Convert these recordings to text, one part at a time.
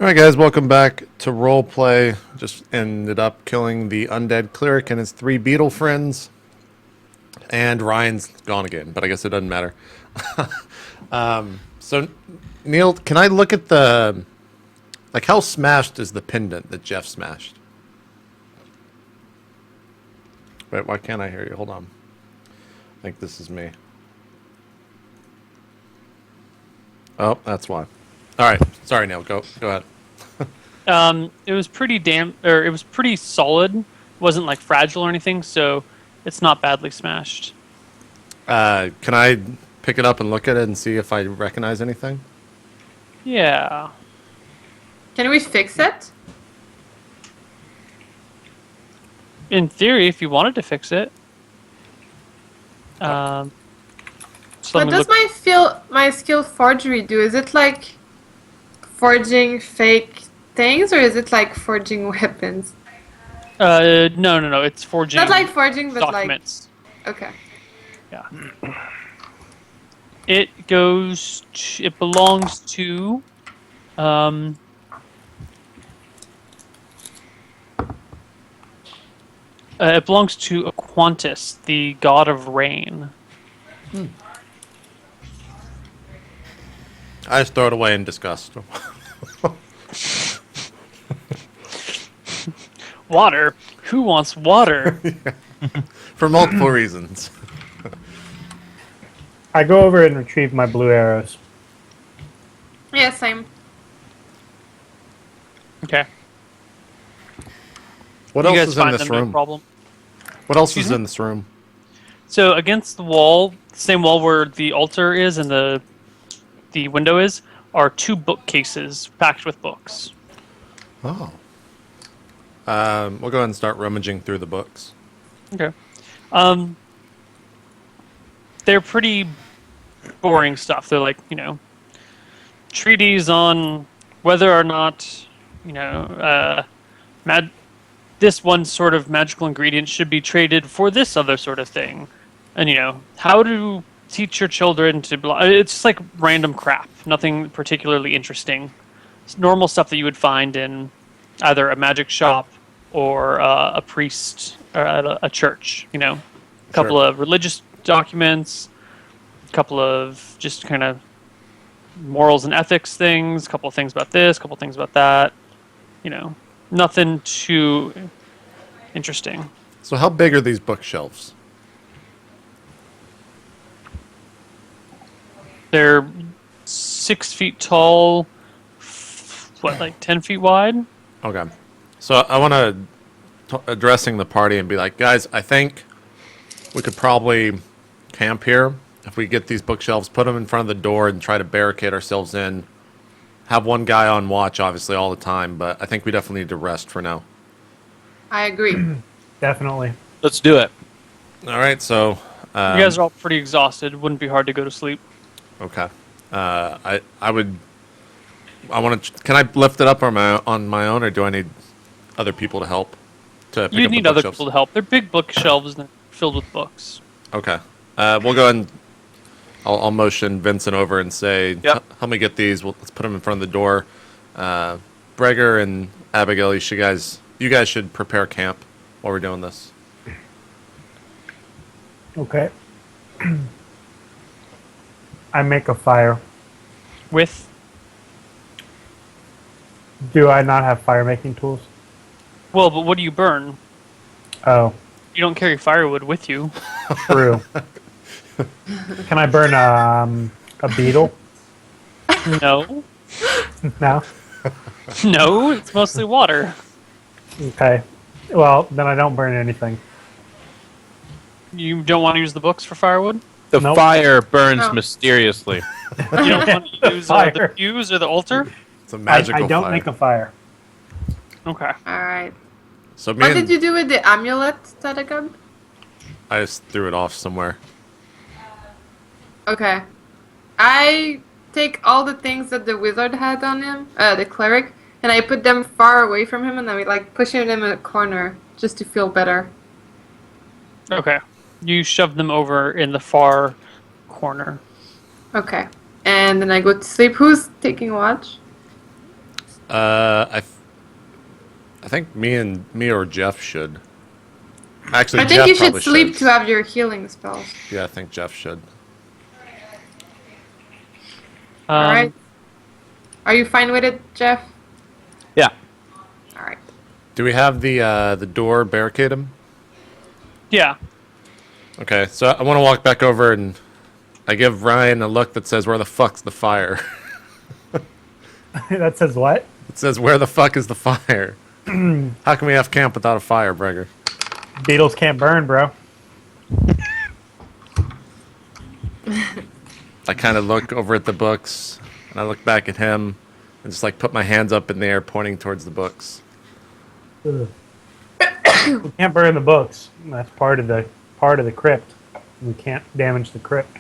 Alright guys, welcome back to Roleplay. Just ended up killing the undead cleric and his 3 beetle friends. And Ryan's gone again, but I guess it doesn't matter. So, Neil, can I look at the... Like, how smashed is the pendant that Jeff smashed? Wait, why can't I hear you? Hold on. I think this is me. Oh, that's why. Alright, sorry Neil, go ahead. It was pretty it was pretty solid. It wasn't like fragile or anything, so it's not badly smashed. Can I pick it up and look at it and see if I recognize anything? Yeah. Can we fix it? In theory, if you wanted to fix it. So What does my skill forgery do? Is it like forging fake things, or is it like forging weapons? No. It's forging. Not like forging, but documents. like. Okay. Yeah. It belongs to. It belongs to Aquantis, the god of rain. I just throw it away in disgust. Water? Who wants water? For multiple reasons. I go over and retrieve my blue arrows. Yeah, same. Okay. What You else guys is in find this them no room? problem? What else Excuse is me? in this room? So against the wall, same wall where the altar is and the window is, are 2 bookcases packed with books. Oh. We'll go ahead and start rummaging through the books. Okay. They're pretty boring stuff. They're like, treaties on whether or not, this one sort of magical ingredient should be traded for this other sort of thing. And, how to teach your children to... It's just like random crap. Nothing particularly interesting. It's normal stuff that you would find in either a magic shop or a priest or at a church, A couple of religious documents, a couple of just kind of morals and ethics things, a couple of things about this, a couple of things about that. Nothing too interesting. So how big are these bookshelves? They're 6 feet tall, like 10 feet wide? Okay. So I want to addressing the party and be like, guys, I think we could probably camp here if we get these bookshelves, put them in front of the door and try to barricade ourselves in. Have one guy on watch, obviously, all the time, but I think we definitely need to rest for now. I agree. Definitely. Let's do it. All right, so... You guys are all pretty exhausted. It wouldn't be hard to go to sleep. Okay. I want to... Can I lift it up on my own, or do I need other people to help? To pick You up the need other bookshelves? people to help. They're big bookshelves and they're filled with books. Okay. We'll go ahead and I'll motion Vincent over and say, Yep. help me get these. Let's put them in front of the door. Breger and Abigail, you guys should prepare camp while we're doing this. Okay. I make a fire. With? Do I not have fire making tools? Well, but what do you burn? Oh, You don't carry firewood with you. true. Can I burn a beetle? No. No? No, it's mostly water. Okay. Well, then I don't burn anything. You don't want to use the books for firewood? The Nope. fire burns Oh. mysteriously. You don't want to use the Fire. fuse or the altar? It's a magical I don't fire. make a fire. Okay. Alright. So me What and did you do with the amulet that I got? I just threw it off somewhere. Okay. I take all the things that the wizard had on him, the cleric, and I put them far away from him, and then we like pushing him in a corner just to feel better. Okay. You shove them over in the far corner. Okay. And then I go to sleep. Who's taking watch? I think me or Jeff should. Actually, I think Jeff you should probably sleep to have your healing spells. Yeah, I think Jeff should. All right. Are you fine with it, Jeff? Yeah. All right. Do we have the door barricade him? Yeah. Okay, so I want to walk back over and I give Ryan a look that says, "Where the fuck's the fire?" That says what? It says, "Where the fuck is the fire?" How can we have camp without a fire, Breger? Beetles can't burn, bro. I kind of look over at the books and I look back at him and just like put my hands up in the air, pointing towards the books. We can't burn the books. That's part of the crypt. We can't damage the crypt.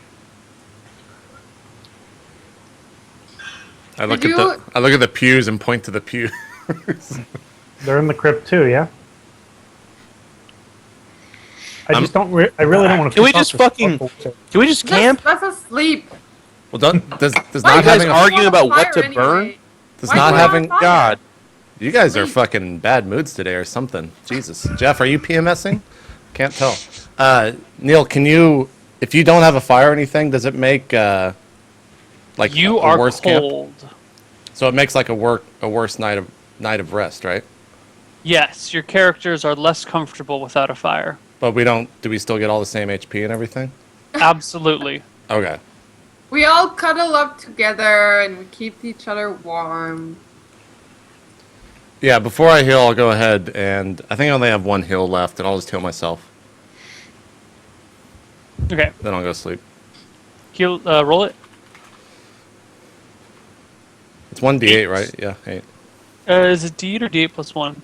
I look at the pews and point to the pews. They're in the crypt too, yeah. I really don't want to. Can we just fucking? Can we just camp? Let's sleep. Well, does Why not you guys having arguing about what fire to burn? does Why not do you have having fire? God. You guys are fucking in bad moods today or something. Jesus, Jeff, are you PMSing? Can't tell. Neil, can you? If you don't have a fire or anything, does it make like You a are worse cold. camp? So it makes like a worse night of rest, right? Yes, your characters are less comfortable without a fire. But we don't. Do we still get all the same HP and everything? Absolutely. Okay. We all cuddle up together and we keep each other warm. Yeah. Before I heal, I'll go ahead and I think I only have one heal left, and I'll just heal myself. Okay. Then I'll go sleep. Heal, roll it. It's 1d8, right? Yeah, 8. Is it D8 or D8 plus 1?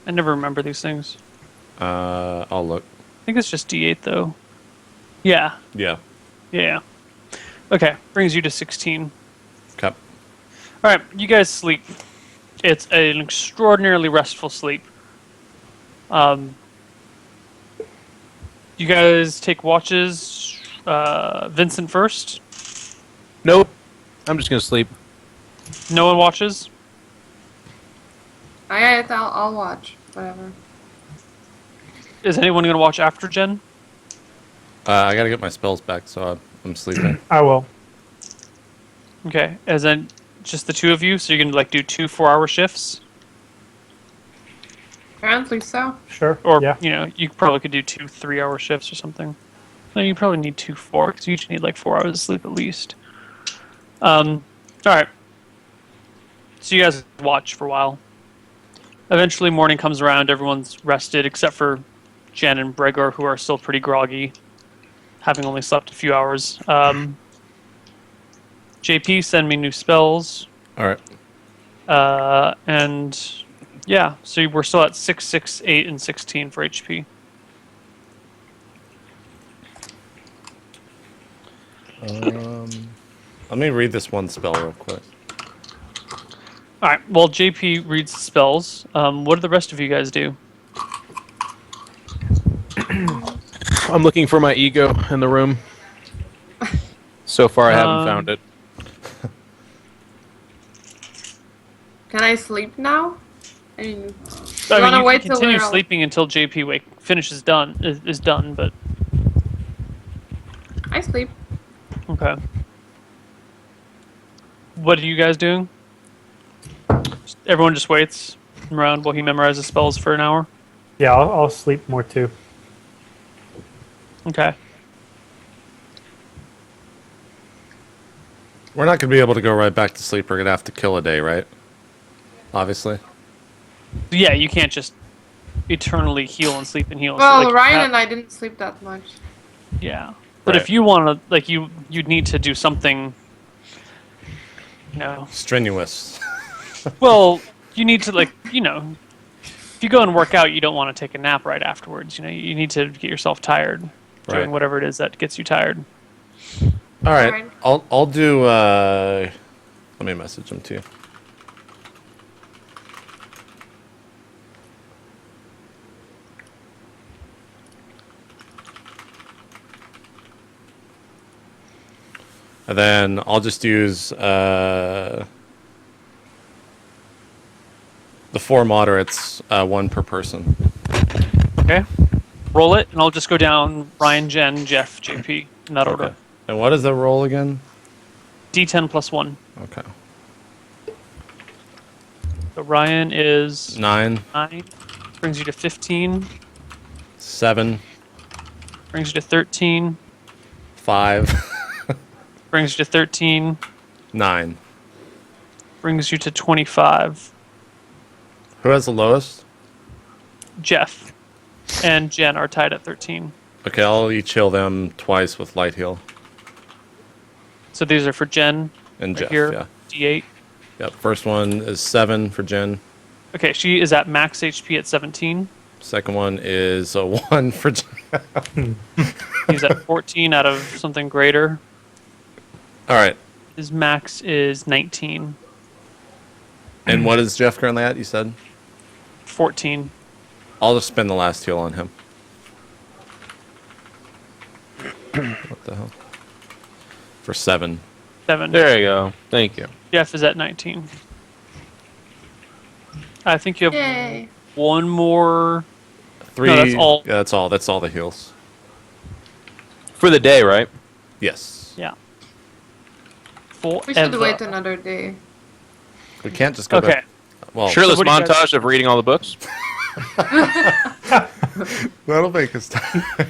I never remember these things. I'll look. I think it's just D8 though. Yeah. Yeah. Yeah. Okay. Brings you to 16. Okay. Alright, you guys sleep. It's an extraordinarily restful sleep. You guys take watches. Vincent first. Nope. I'm just gonna sleep. No one watches. Alright, I'll watch. Whatever. Is anyone going to watch after Jen? I gotta get my spells back, so I'm sleeping. I will. Okay. As in just the two of you, so you're going to like do 2 4-hour shifts? Apparently so. Sure. Or, yeah. you know, you probably could do 2 3-hour shifts or something. No, you probably need 2 4, because you each need like 4 hours of sleep at least. Alright. So you guys watch for a while. Eventually morning comes around, everyone's rested except for Jen and Bregor, who are still pretty groggy, having only slept a few hours. JP, send me new spells. All right. And yeah, so we're still at 6, 6, 8, and 16 for HP. Let me read this one spell real quick. All right. Well, JP reads the spells. What do the rest of you guys do? I'm looking for my ego in the room. So far, I haven't found it. Can I sleep now? I mean, I mean, wanna you wait can till continue we're all- sleeping until JP finishes is done, but I sleep. okay. What are you guys doing? Everyone just waits around while he memorizes spells for an hour? Yeah, I'll sleep more too. Okay. We're not gonna be able to go right back to sleep. We're gonna have to kill a day, right? Obviously. Yeah, you can't just eternally heal and sleep and heal. Well, Like, Ryan and I didn't sleep that much. Yeah. But Right. if you want to, like, you'd need to do something, you know. Strenuous. Well, you need to, like, you know, if you go and work out, you don't want to take a nap right afterwards. You know, you need to get yourself tired doing Right. whatever it is that gets you tired. All right. Alright. I'll do. Let me message him to you. And then I'll just use The 4 moderates, 1 per person. Okay. Roll it, and I'll just go down Ryan, Jen, Jeff, JP, in that order. And what is the roll again? D10 plus 1. Okay. So Ryan is 9, 9, brings you to 15, 7, brings you to 13, 5, brings you to 13, 9. brings you to 25. Who has the lowest? Jeff and Jen are tied at 13. Okay, I'll each heal them twice with light heal. So these are for Jen. And right Jeff, here, yeah. D8. Yep, first one is 7 for Jen. Okay, she is at max HP at 17. Second one is a 1 for Jen. He's at 14 out of something greater. All right. His max is 19. And what is Jeff currently at, you said? 14. I'll just spend the last heal on him. What the hell? For 7. 7. There you go. Thank you. Jeff is at 19. I think you have Yay. one more. 3. No, that's all. Yeah, that's all. That's all the heals. For the day, right? Yes. Yeah. We should wait another day. We can't just go Okay. back. Well, Shirtless what do you guys- montage of reading all the books. that'll make us tired.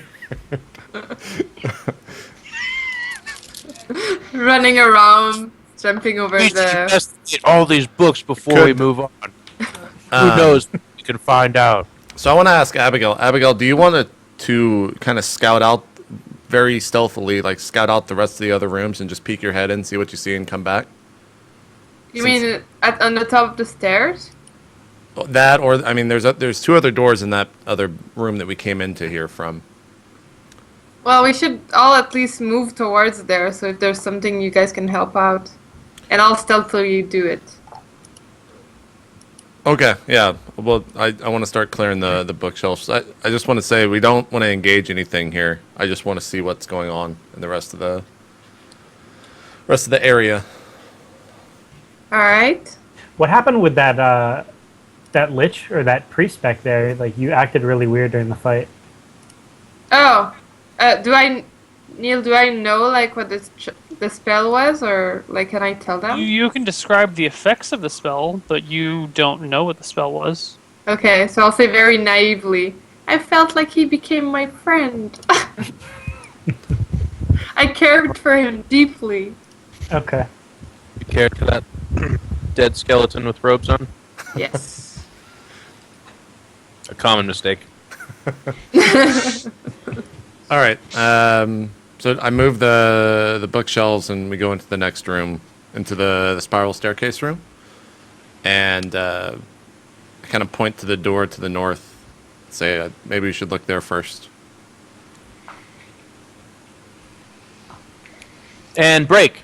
Running around, jumping over We should the. investigate all these books before we move on. Who knows? We can find out. So I want to ask Abigail. Abigail, do you want to kind of scout out very stealthily, like scout out the rest of the other rooms and just peek your head in, see what you see, and come back? You mean on the top of the stairs? That, or I mean, there's 2 other doors in that other room that we came into here from. Well, we should all at least move towards there, so if there's something you guys can help out. And I'll stealthily do it. Okay, yeah. Well, I want to start clearing the bookshelves. I just want to say we don't want to engage anything here. I just want to see what's going on in the rest of the area. Alright. What happened with that that lich or that priest back there? Like, you acted really weird during the fight. Oh. Neil, do I know, like, what the spell was? Or, like, can I tell them? You can describe the effects of the spell, but you don't know what the spell was. Okay, so I'll say very naively, I felt like he became my friend. I cared for him deeply. Okay. You cared for that dead skeleton with robes on? Yes. A common mistake. All right. So I move the bookshelves and we go into the next room, into the spiral staircase room, and I kind of point to the door to the north, say maybe we should look there first. And break.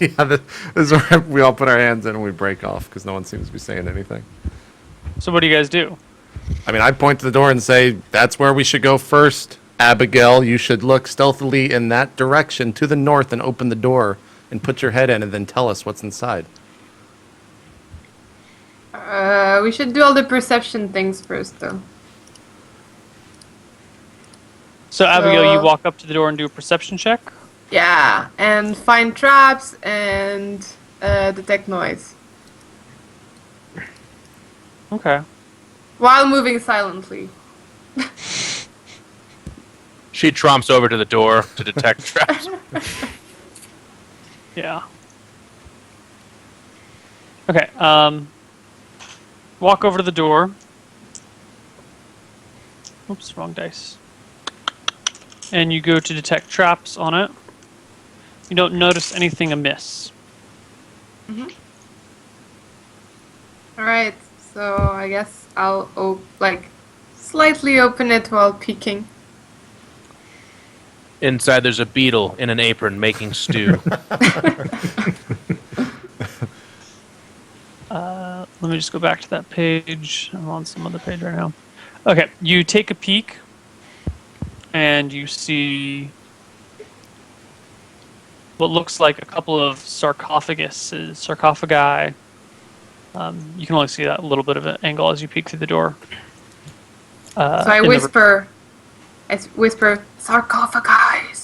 Yeah, this is where we all put our hands in and we break off because no one seems to be saying anything. So what do you guys do? I mean, I point to the door and say, that's where we should go first. Abigail, you should look stealthily in that direction to the north and open the door and put your head in and then tell us what's inside. We should do all the perception things first, though. So Abigail, you So- walk up to the door and do a perception check. Yeah, and find traps and detect noise. Okay. While moving silently. She tromps over to the door to detect traps. Yeah. Okay. Walk over to the door. Oops, wrong dice. And you go to detect traps on it. You don't notice anything amiss. Alright, so I guess I'll slightly open it while peeking. Inside there's a beetle in an apron making stew. Let me just go back to that page. I'm on some other page right now. Okay, you take a peek, and you see what looks like a couple of sarcophagi You can only see that little bit of an angle as you peek through the door. So I whisper, sarcophagi.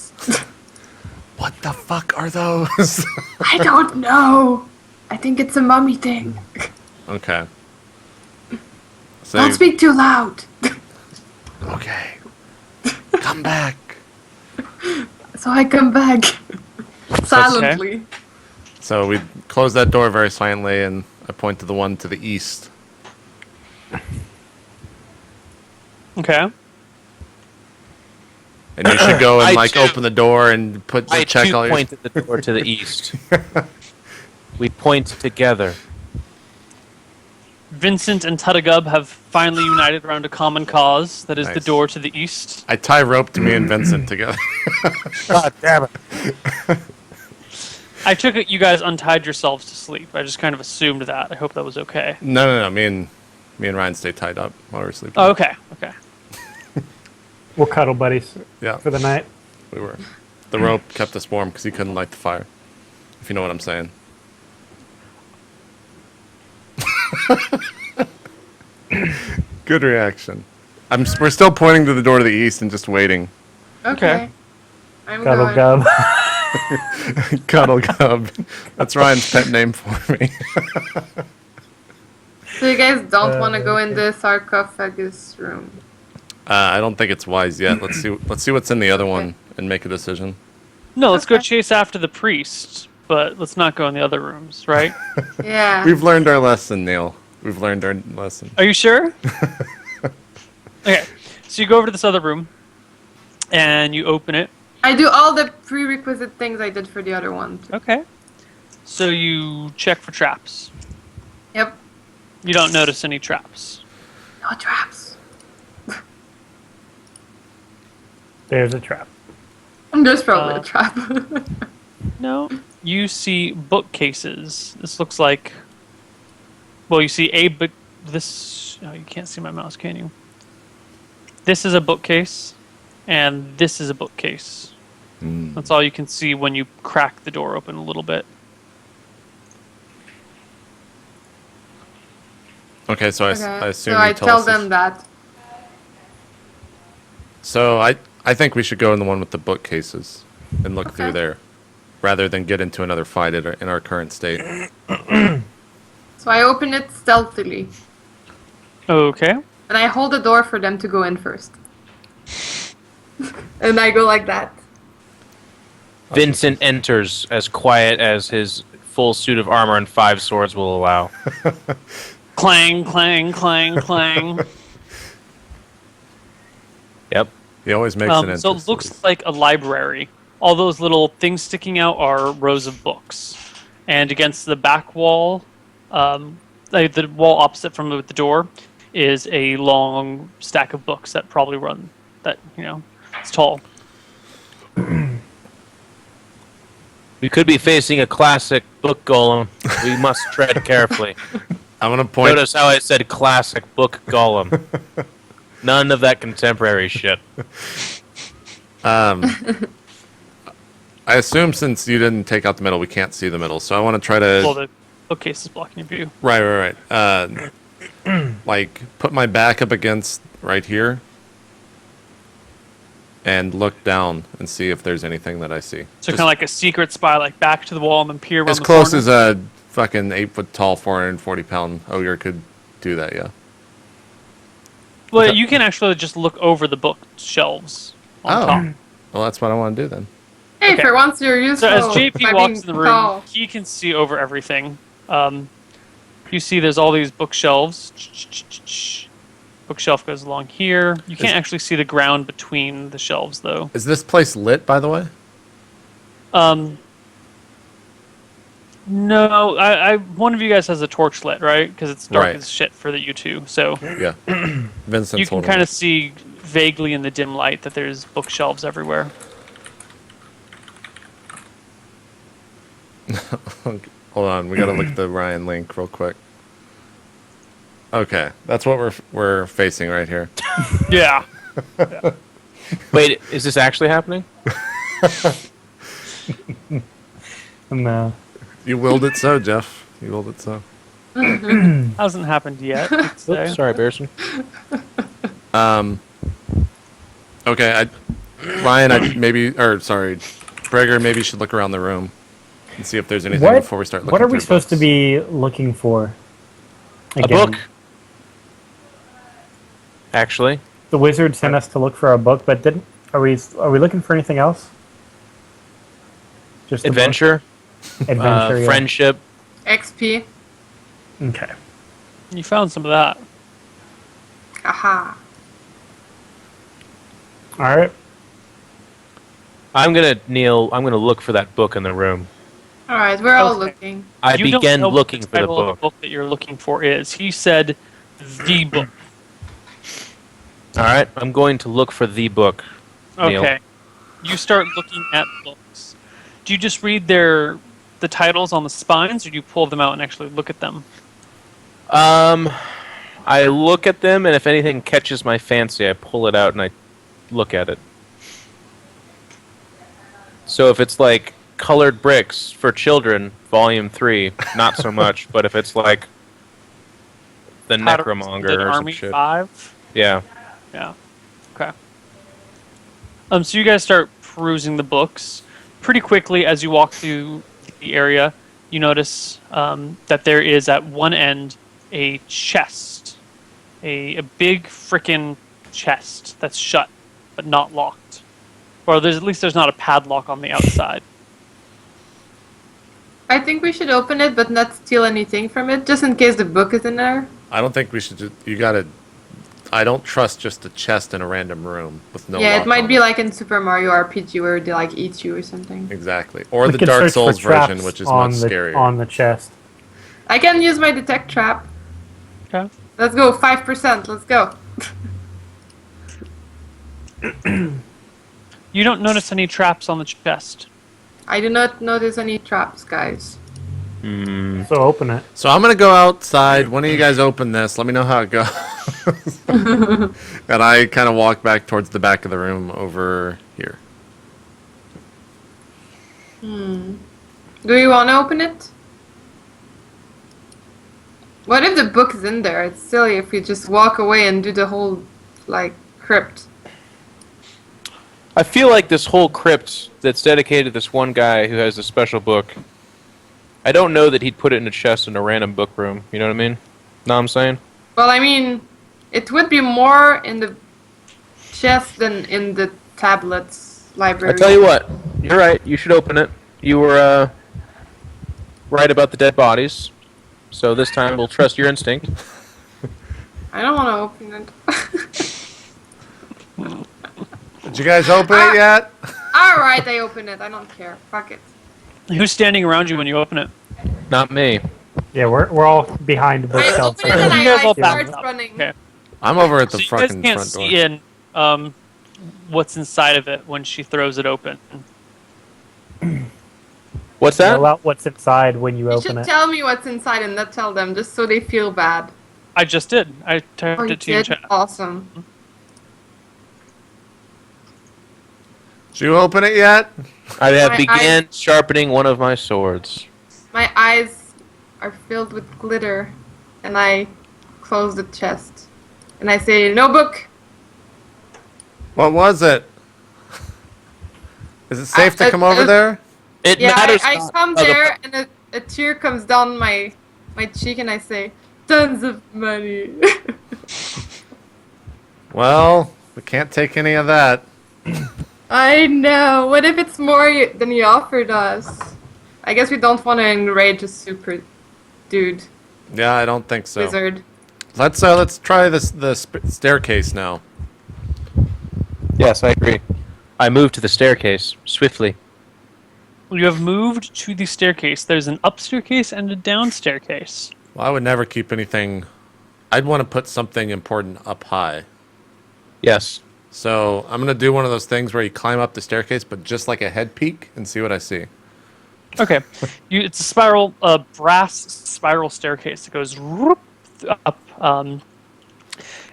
What the fuck are those? I don't know. I think it's a mummy thing. Okay. So Don't speak too loud. okay. Come back. So I come back silently. So we close that door very silently, and I point to the one to the east. Okay. And you should go and I like too- open the door and put I check too all your. point at the door to the east. We point together. Vincent and Tutagub have finally united around a common cause. That is the Nice. door to the east. I tie rope to me and Vincent together. God damn it. I took it you guys untied yourselves to sleep. I just kind of assumed that. I hope that was okay. No. Me and Ryan stay tied up while we're sleeping. Oh, okay. Okay. We're cuddle buddies Yeah, for the night. we were. The rope kept us warm because he couldn't light the fire. If you know what I'm saying. Good reaction. We're still pointing to the door to the east and just waiting. Okay. I'm Cuddle going. gub. Cuddle Cub. That's Ryan's pet name for me. So you guys don't want to go in the sarcophagus room. I don't think it's wise yet. Let's see what's in the other one and make a decision. No, let's go Okay. chase after the priest, but let's not go in the other rooms, right? Yeah. We've learned our lesson, Neil. We've learned our lesson. Are you sure? Okay. So you go over to this other room, and you open it. I do all the prerequisite things I did for the other one. Too. Okay. So you check for traps. Yep. You don't notice any traps. No traps. There's a trap. There's probably Uh, a trap. No. You see bookcases. This looks like. Well, you see a book. This. Oh, you can't see my mouse, can you? This is a bookcase, and this is a bookcase. That's all you can see when you crack the door open a little bit. Okay, so Okay. I assume so you I tell tell us this- them that. So I think we should go in the one with the bookcases and look through Okay. there, rather than get into another fight in our current state. So I open it stealthily, Okay. and I hold the door for them to go in first. And I go like that. Vincent enters as quiet as his full suit of armor and 5 swords will allow. Clang, clang, clang, clang. Yep. He always makes an So entrance. it looks like a library. All those little things sticking out are rows of books. And against the back wall, like the wall opposite from the door, is a long stack of books that probably run, it's tall. We could be facing a classic book golem. We must tread carefully. I'm gonna point. Notice how I said classic book golem. None of that contemporary shit. I assume since you didn't take out the middle, we can't see the middle. So I want to try Well, to the bookcase is blocking your view. right. Like put my back up against right here, and look down and see if there's anything that I see. So kind of like a secret spy, like back to the wall and then peer around As the close corner. as a fucking 8 foot tall, 440 pound ogre could do that. Yeah. Well, you can actually just look over the bookshelves on Oh. top. Well, that's what I want to do then. Hey, Okay. for once you're useful. So as JP by walks being in the room, tall. he can see over everything. You see there's all these bookshelves. Bookshelf goes along here. You can't actually see the ground between the shelves, though. Is this place lit, by the way? No, one of you guys has a torch lit, right? Because it's dark Right. as shit for the you two. So Yeah. Vincent's you can holding kind it. of see vaguely in the dim light that there's bookshelves everywhere. Hold on, we gotta look at the Ryan link real quick. Okay, that's what we're facing right here. Yeah. Wait, is this actually happening? No. You willed it so, Jeff. You willed it so. Hasn't happened yet. I'd say. Oops, sorry, Bearson. Okay, Ryan, Breger, maybe you should look around the room and see if there's anything before we start looking. What are we through supposed to books. be looking for? A book. Actually, The wizard sent us to look for a book, but are we looking for anything else? Just the book? adventure, Adventure, yeah. friendship. XP. Okay. You found some of that. Aha. All right. I'm gonna look for that book in the room. All right, we're all Okay. looking. I You don't began know what looking for the title of book. the book that you're looking for is. He said, "The book." All right, I'm going to look for the book. Neil. Okay. You start looking at books. Do you just read the titles on the spines, or do you pull them out and actually look at them? I look at them, and if anything catches my fancy, I pull it out and I look at it. So if it's like Colored Bricks for Children, Volume 3, not so much. But if it's like the How to Necromonger Resist or some Army shit. 5? Yeah. Yeah. Okay. So you guys start perusing the books. Pretty quickly, as you walk through the area, you notice that there is at one end a chest. A big frickin' chest that's shut, but not locked. Or there's not a padlock on the outside. I think we should open it, but not steal anything from it, just in case the book is in there. I don't think we should. I don't trust just a chest in a random room with no. Yeah, lock it might on be like in Super Mario RPG where they like eat you or something. Exactly, or We the can Dark search for Souls version, traps which is on much scarier. on the chest. I can use my detect trap. Okay. Let's go, 5%. Let's go. You don't notice any traps on the chest. I do not notice any traps, guys. So open it. So I'm gonna go outside. One of you guys open this. Let me know how it goes. And I kind of walk back towards the back of the room over here. Do you want to open it? What if the book is in there? It's silly if we just walk away and do the whole, like, crypt. I feel like this whole crypt that's dedicated to this one guy who has a special book, I don't know that he'd put it in a chest in a random book room. You know what I mean? Know what I'm saying? Well, I mean, it would be more in the chest than in the tablets library. I tell you what, you're right. You should open it. You were right about the dead bodies. So this time we'll trust your instinct. I don't want to open it. Did you guys open it yet? Alright, I open it. I don't care. Fuck it. Who's standing around you when you open it? Not me. Yeah, we're all behind the I bookshelf. open it and You guys I all start back up. running. Okay. I'm over at the So you guys fucking can't front door. see in what's inside of it when she throws it open. What's that? Yell out what's inside when you You open should it. tell me what's inside and not tell them, just so they feel bad. I just did. I typed Oh, you it to you in did? chat. Awesome. Did you open it yet? I have My began sharpening one of my swords. My eyes are filled with glitter, and I close the chest. And I say, no book! What was it? Is it safe to come over there? It Yeah, matters. I not. come Oh, the- there, and a tear comes down my cheek, and I say, tons of money. Well, we can't take any of that. I know. What if it's more than you offered us? I guess we don't want to enrage a super dude, Yeah, I don't think so. wizard. Let's try the staircase now. Yes, I agree. I moved to the staircase swiftly. You have moved to the staircase. There's an up staircase and a down staircase. Well, I would never keep anything. I'd want to put something important up high. Yes. So I'm gonna do one of those things where you climb up the staircase, but just like a head peek, and see what I see. Okay. It's a spiral, brass spiral staircase that goes whoop up.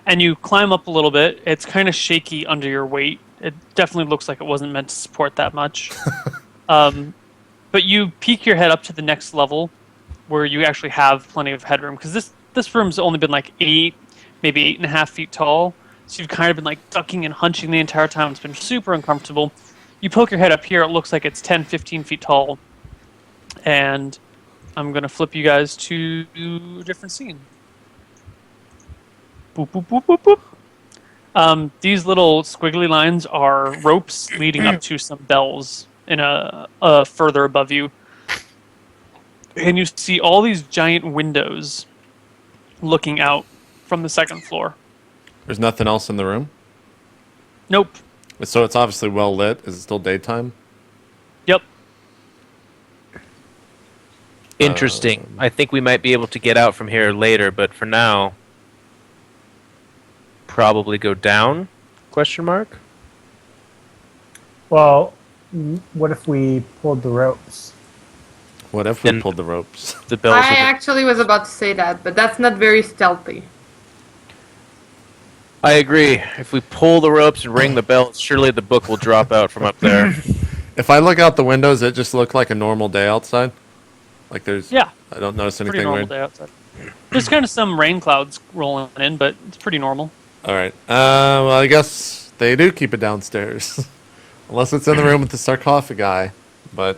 And you climb up a little bit. It's kind of shaky under your weight. It definitely looks like it wasn't meant to support that much. But you peek your head up to the next level, where you actually have plenty of headroom, because this room's only been like 8, maybe 8.5 feet tall. So you've kind of been like ducking and hunching the entire time. It's been super uncomfortable. You poke your head up here, it looks like it's 10, 15 feet tall. And I'm going to flip you guys to a different scene. Boop, boop, boop, boop, boop. These little squiggly lines are ropes leading up to some bells in a further above you. And you see all these giant windows looking out from the second floor. There's nothing else in the room? Nope. So it's obviously well lit. Is it still daytime? Yep. Interesting. I think we might be able to get out from here later, but for now, probably go down? Question mark. Well, what if we pulled the ropes? What if we Then- pulled the ropes? The bells. I actually was about to say that, but that's not very stealthy. I agree. If we pull the ropes and ring the bells, surely the book will drop out from up there. If I look out the windows, it just look like a normal day outside? Like there's... Yeah. I don't notice Pretty anything normal weird. day outside. There's kind of some rain clouds rolling in, but it's pretty normal. All right. Well, I guess they do keep it downstairs. Unless it's in the room with the sarcophagi. But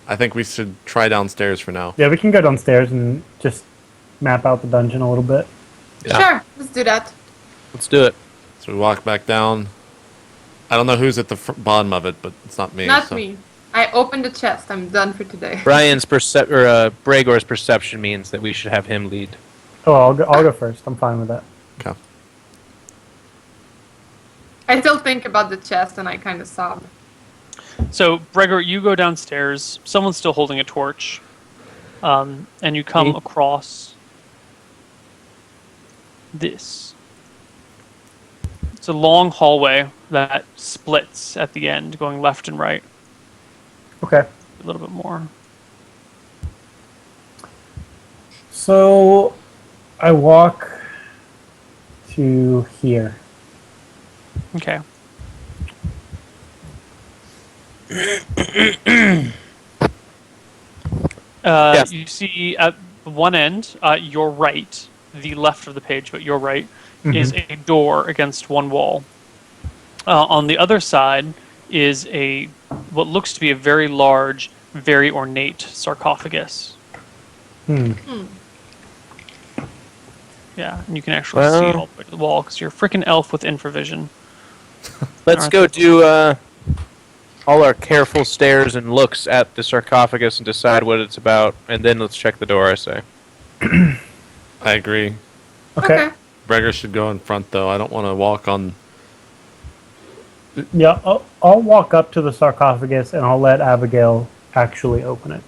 I think we should try downstairs for now. Yeah, we can go downstairs and just map out the dungeon a little bit. Yeah. Sure, let's do that. Let's do it. So we walk back down. I don't know who's at the bottom of it, but it's not me. Not so- me. I opened the chest. I'm done for today. Brian's Bragor's perception means that we should have him lead. Oh, I'll go first. I'm fine with that. Okay. I still think about the chest and I kind of sob. So, Gregor, you go downstairs. Someone's still holding a torch. And you come Me? across this. It's a long hallway that splits at the end, going left and right. Okay. A little bit more. So I walk to here. Okay. Yes. You see at one end, your right, the left of the page, but your right, is a door against one wall. On the other side is what looks to be a very large, very ornate sarcophagus. Yeah, and you can actually see Well- all the way to the wall because you're a freaking elf with infravision. Let's Alright. go do all our careful stares and looks at the sarcophagus and decide what it's about, and then let's check the door, I say. I agree. Okay. Breger should go in front, though. I don't want to walk on... Yeah, I'll walk up to the sarcophagus and I'll let Abigail actually open it.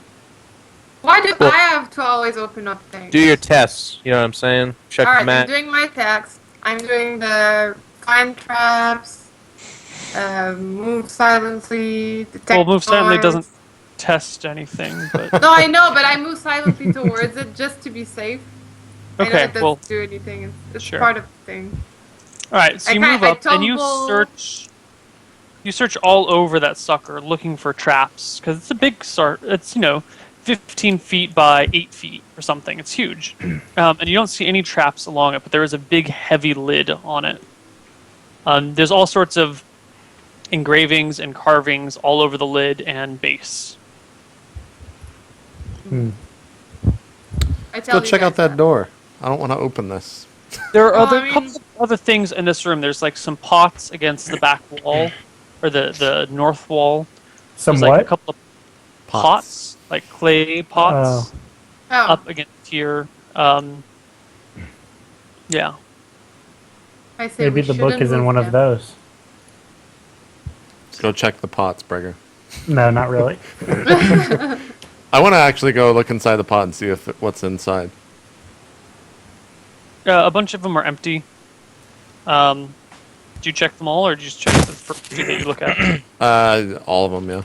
Why do Well- I have to always open up things? Do your tests, you know what I'm saying? Check the Alright, I'm mat. doing my attacks. I'm doing the find traps, move silently, detect Well, move silently noise. doesn't test anything, but No, I know, but I move silently towards it just to be safe. I know Okay, it doesn't well, do anything. It's sure. part of the thing. all right. So I you kinda- move I up and you tumble- search. You search all over that sucker looking for traps because it's a big It's 15 feet by 8 feet or something. It's huge, and you don't see any traps along it. But there is a big, heavy lid on it. There's all sorts of engravings and carvings all over the lid and base. I tell Go you check guys out that door. I don't want to open this. There are Well, other I mean- couple of other things in this room. There's like some pots against the back wall, or the north wall. Some There's like what? a couple of pots, like clay pots, Oh, up against here. Yeah. I say Maybe we the book shouldn't is in move one of yet. those. Go check the pots, Breger. No, not really. I want to actually go look inside the pot and see what's inside. A bunch of them are empty. Do you check them all, or do you just check the first few that you look at? All of them, yeah.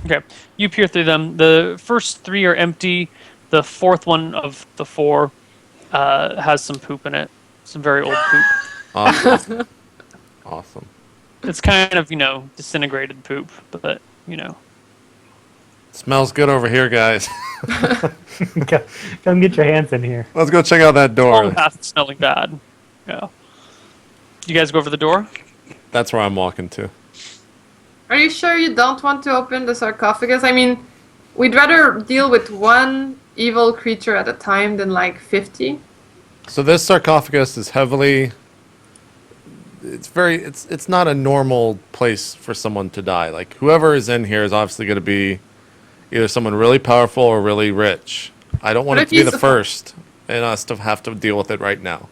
Okay. You peer through them. The first 3 are empty. The fourth one of the 4 has some poop in it. Some very old poop. Awesome. Awesome. It's kind of, disintegrated poop, but, Smells good over here, guys. Come get your hands in here. Let's go check out that All door. path is smelling bad. Yeah. You guys go over the door? That's where I'm walking to. Are you sure you don't want to open the sarcophagus? I mean, we'd rather deal with one evil creature at a time than like 50. So this sarcophagus is heavily. It's not a normal place for someone to die. Like whoever is in here is obviously going to be either someone really powerful or really rich. I don't want What it if to be he's the first and us to have to deal with it right now.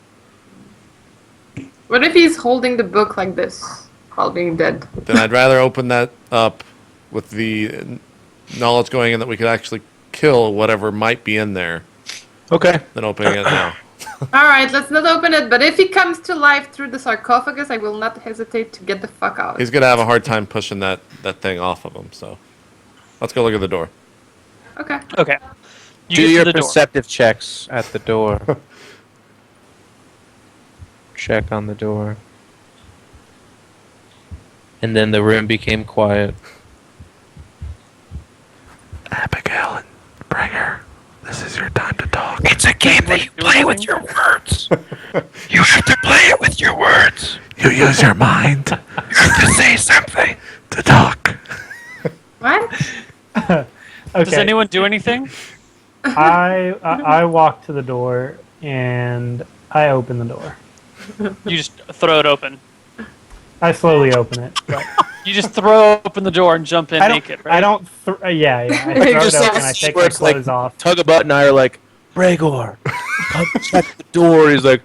What if he's holding the book like this while being dead? Then I'd rather open that up with the knowledge going in that we could actually kill whatever might be in there Okay. than opening it now. Alright, let's not open it, but if he comes to life through the sarcophagus, I will not hesitate to get the fuck out. He's going to have a hard time pushing that thing off of him, so let's go look at the door. Okay. Okay. You Do get your to the door. perceptive checks at the door. Check on the door. And then the room became quiet. Abigail and Bringer, this is your time to talk. It's a game that you play with your words. You have to play it with your words. You use your mind You have to say something. to talk. What? Okay. Does anyone do anything? I walk to the door and I open the door. You just throw it open. I slowly open it. But You just throw open the door and jump in I don't. naked, right? I don't. Yeah. I throw it just open. like I take where my it's like- clothes off. Tug a butt and I are like, Bregor, come check the door. He's like,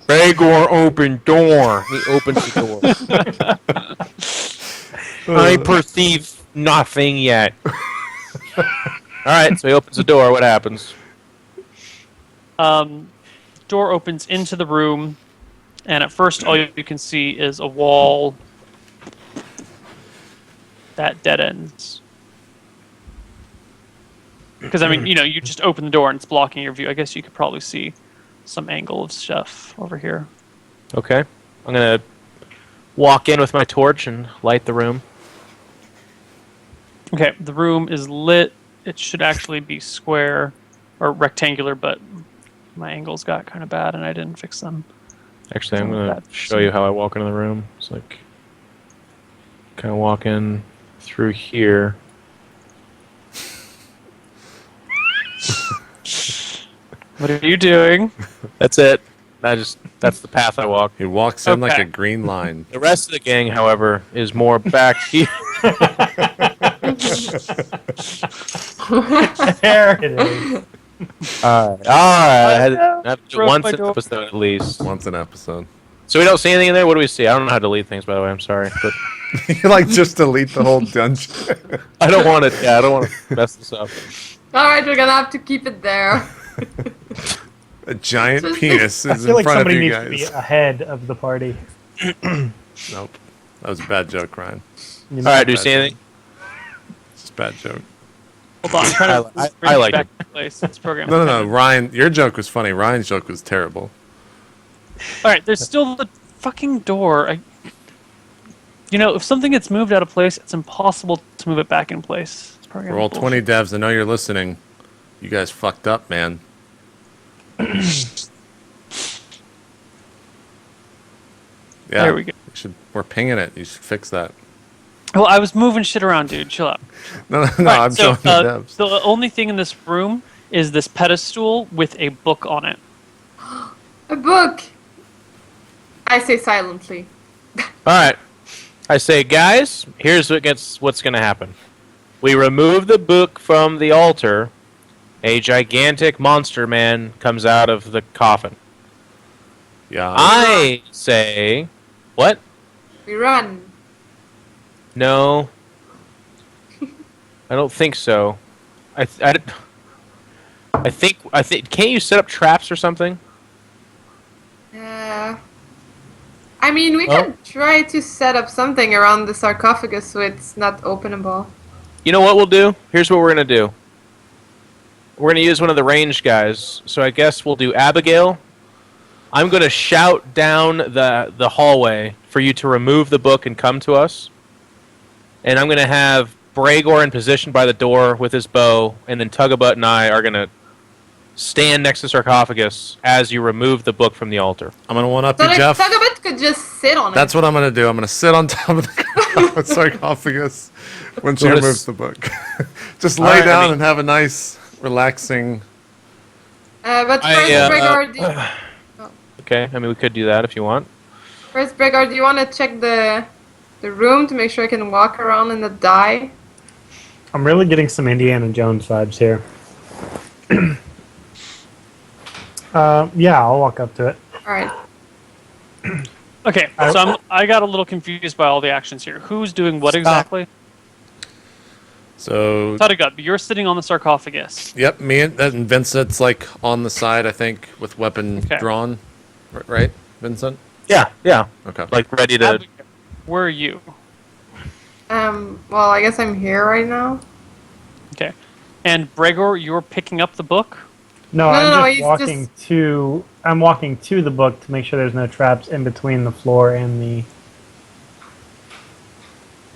Bregor, open door. He opens the door. I perceive nothing yet. Alright, so he opens the door. What happens? Door opens into the room, and at first all you can see is a wall that dead ends. Because, I mean, you just open the door and it's blocking your view. I guess you could probably see some angle of stuff over here. Okay. I'm going to walk in with my torch and light the room. Okay, the room is lit. It should actually be square or rectangular, but my angles got kind of bad and I didn't fix them. Actually, I'm Some of going to that- show you how I walk into the room. It's like, kind of walk in through here. What are you doing? That's it. That's the path I walk. He walks in like Okay. a green line. The rest of the gang, however, is more back here. There it is. Alright. I had to do Broke once my an door. episode at least. Once an episode. So we don't see anything in there? What do we see? I don't know how to delete things, by the way. I'm sorry. But You like just delete the whole dungeon. I don't want to. Yeah, I don't want to mess this up. Alright, we're gonna have to keep it there. A giant penis I is feel in like front of somebody you needs to be guys. ahead of the party. Nope. That was a bad joke, Ryan. You know? Alright, do you see anything? It's a bad joke. Hold on, I'm trying to I bring like back it. to place. This program. No. Ryan, your joke was funny. Ryan's joke was terrible. All right, there's still the fucking door. If something gets moved out of place, it's impossible to move it back in place. This program Roll is 20 devs. I know you're listening. You guys fucked up, man. Yeah, There we go. we're pinging it. You should fix that. Well, I was moving shit around, dude. Chill out. No, All right, I'm so, showing the devs. the only thing in this room is this pedestal with a book on it. A book! I say silently. Alright. I say, guys, here's what's going to happen. We remove the book from the altar. A gigantic monster man comes out of the coffin. Yeah. I say, what? We run. No. I don't think so. I think. Can't you set up traps or something? I mean, we Oh. can try to set up something around the sarcophagus so it's not openable. You know what we'll do? Here's what we're gonna do. We're gonna use one of the ranged guys. So I guess we'll do Abigail. I'm gonna shout down the hallway for you to remove the book and come to us. And I'm gonna have Bragor in position by the door with his bow, and then Tugabutt and I are gonna stand next to sarcophagus as you remove the book from the altar. I'm gonna one up So you, like, Jeff. Tugabutt could just sit on That's it. what I'm gonna do. I'm gonna sit on top of the sarcophagus when she What is- removes the book. Just lay Alright, I down mean- and have a nice, relaxing. But I, first, Brigor, Okay, I mean we could do that if you want. Do you want to check the room to make sure I can walk around in the dye? I'm really getting some Indiana Jones vibes here. Yeah, I'll walk up to it. All right. Okay, so I got a little confused by all the actions here. Who's doing what exactly? So, Tadagut, you're sitting on the sarcophagus. yep, me and Vincent's like on the side, I think, with weapon Okay. drawn. Right, Vincent? Yeah, yeah. Okay. Like ready to. Abigail, where are you? Well, I guess I'm here right now. Okay. And Bregor, you're picking up the book? No, No, I'm no, just he's walking to. I'm walking to the book to make sure there's no traps in between the floor and the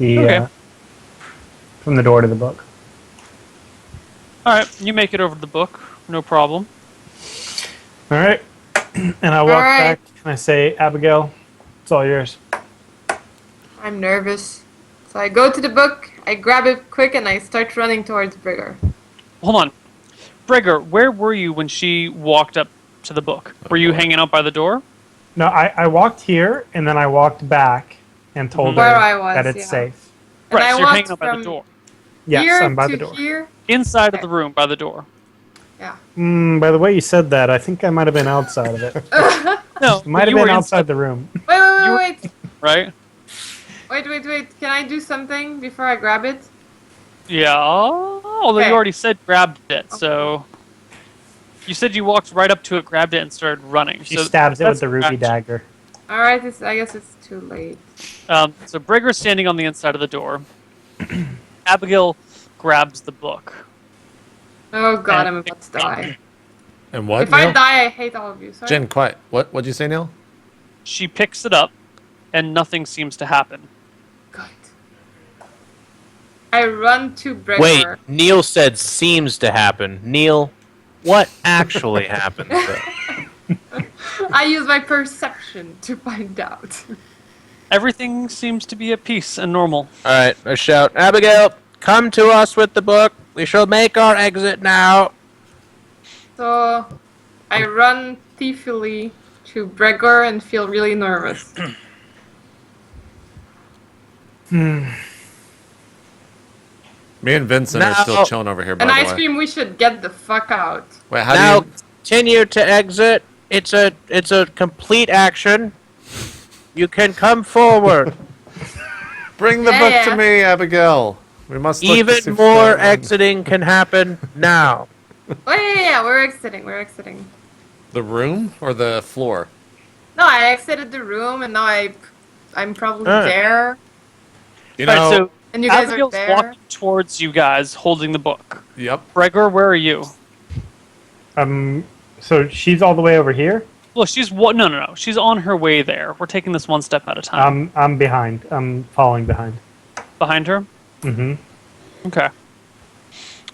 Okay. from the door to the book. Alright, you make it over to the book. No problem. All right, and I walk right. back and I say, Abigail, it's all yours. I'm nervous. So I go to the book, I grab it quick, and I start running towards Brigor. Hold on. Bregor, where were you when she walked up to the book? Were you hanging out by the door? No, I walked here and then I walked back and told Where her I was, that it's yeah. safe. And Right, I so you're walked hanging out by the from door. Yes, here I'm by to the door. here. Inside of the room by the door. Yeah. By the way you said that, I think I might have been outside of it. No, Might have you were been outside the room. Wait. right? Wait. Can I do something before I grab it? Yeah, although Okay. you already said grabbed it, so... You said you walked right up to it, grabbed it, and started running. She so stabs it with that's the ruby action. dagger. Alright, I guess it's too late. So Brigger's standing on the inside of the door. Abigail grabs the book. Oh god, And- I'm about to die. And what? If I Neil? die, I hate all of you. Sorry. Jen, quiet. What'd you say, Neil? She picks it up, and nothing seems to happen. God. I run to Brigor. Wait, Neil said seems to happen. Neil, what actually happened? I use my perception to find out. Everything seems to be at peace and normal. Alright, I shout, Abigail, come to us with the book. We shall make our exit now. So I run thiefily to Brigor and feel really nervous. Me and Vincent are Now- still chilling over here, by And the I way. scream, we should get the fuck out. Wait, how Now do you... continue to exit. It's a complete action. You can come forward. Bring the Yeah, book yeah. to me, Abigail. We must look to see Even if more that one- exiting can happen now. Oh yeah, we're exiting. The room or the floor? No, I exited the room and now I'm probably Alright. there. You Right, know... so And you guys Abigail's are there. walking towards you guys, holding the book. Yep. Bregor, where are you? So she's all the way over here. Look, no. She's on her way there. We're taking this one step at a time. I'm behind. I'm falling behind. Behind her? Mm-hmm. Okay.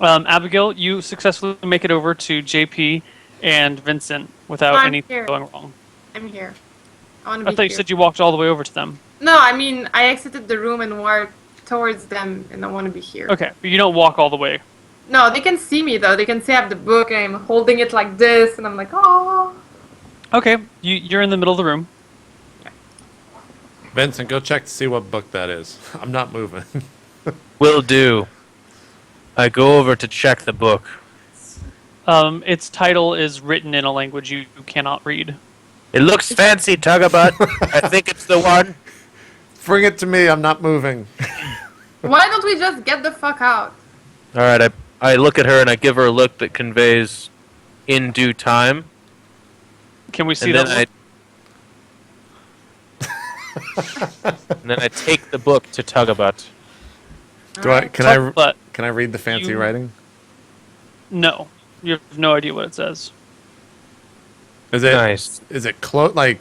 Abigail, you successfully make it over to JP and Vincent without I'm anything here. going wrong. I'm here. I want to I be thought you here. said you walked all the way over to them. No, I mean I exited the room and walked towards them, and I want to be here. Okay, but you don't walk all the way. No, they can see me though. They can see I have the book, and I'm holding it like this, and I'm like, oh. Okay, you're in the middle of the room. Vincent, go check to see what book that is. I'm not moving. Will do. I go over to check the book. Its title is written in a language you cannot read. It looks fancy, Tugabutt. I think it's the one. Bring it to me. I'm not moving. Why don't we just get the fuck out? All right, I look at her and I give her a look that conveys in due time. Can we see And then that? and then I take the book to Tugabutt. But Can I read the fancy You- writing? no, you have no idea what it says. Is it Nice. Is it like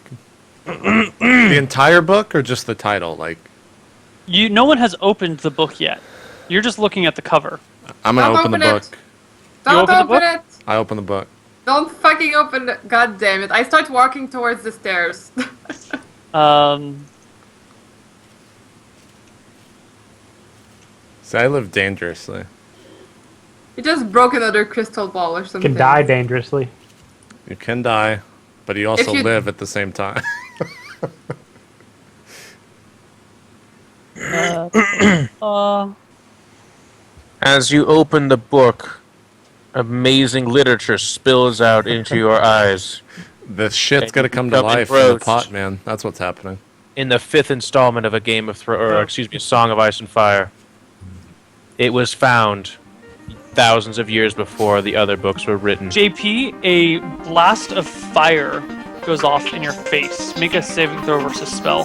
the entire book or just the title? Like, No one has opened the book yet. You're just looking at the cover. I'm gonna Don't open the open it. book. Don't open the book? open it. I open the book. Don't fucking open it. God damn it. I start walking towards the stairs. See, I live dangerously. You just broke another crystal ball or You something. can die dangerously. You can die, but you also you- live at the same time. As you open the book, amazing literature spills out into your eyes. The shit's And gonna you come to become life in the engrossed. pot, man. That's what's happening. In the 5th installment of a Song of Ice and Fire. It was found thousands of years before the other books were written. JP, a blast of fire goes off in your face. Make a saving throw versus spell.